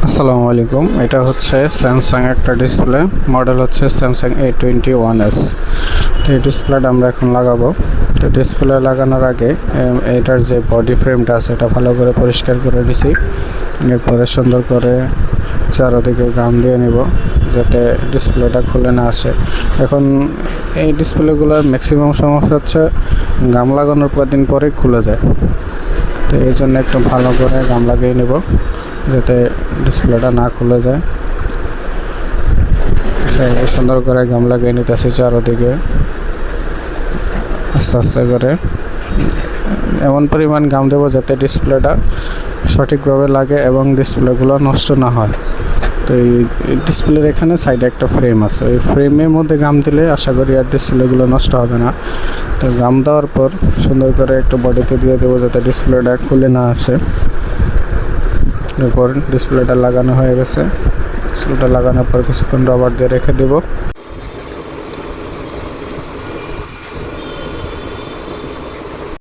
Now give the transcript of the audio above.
আসসালামু আলাইকুম। এটা হচ্ছে স্যামসাং একটা ডিসপ্লে, মডেল হচ্ছে স্যামসাং A21s। তো এই ডিসপ্লেটা আমরা এখন লাগাবো। তো ডিসপ্লে লাগানোর আগে এটার যে বডি ফ্রেমটা আছে এটা ভালো করে পরিষ্কার করে নিছি। এরপরে সুন্দর করে চারদিকে গাম দিয়ে নিব যাতে ডিসপ্লেটা খুলে না আসে। এখন এই ডিসপ্লেগুলোর ম্যাক্সিমাম সমস্যা হচ্ছে গাম লাগানোর কদিন পরেই খুলে যায়। তো এই জন্য একটু ভালো করে গাম লাগিয়ে নেব যাতে ডিসপ্লেটা না খুলে যায়। সুন্দর করে গাম লাগিয়ে নিতেছি চারদিকে আস্তে আস্তে করে, এমন পরিমাণ গাম দেবো যাতে ডিসপ্লেটা সঠিকভাবে লাগে এবং ডিসপ্লেগুলো নষ্ট না হয়। তো এই ডিসপ্লের এখানে সাইডে একটা ফ্রেম আছে, ওই ফ্রেমের মধ্যে গাম দিলে আশা করি আর ডিসপ্লেগুলো নষ্ট হবে না। তো গাম দেওয়ার পর সুন্দর করে একটু বডিতে দিয়ে দেবো যাতে ডিসপ্লেটা খুলে না আসে। এরপর ডিসপ্লেটা লাগানো হয়ে গেছে। ডিসপ্লেটা লাগানোর পর কিছুক্ষণ রবার দিয়ে রেখে দেব।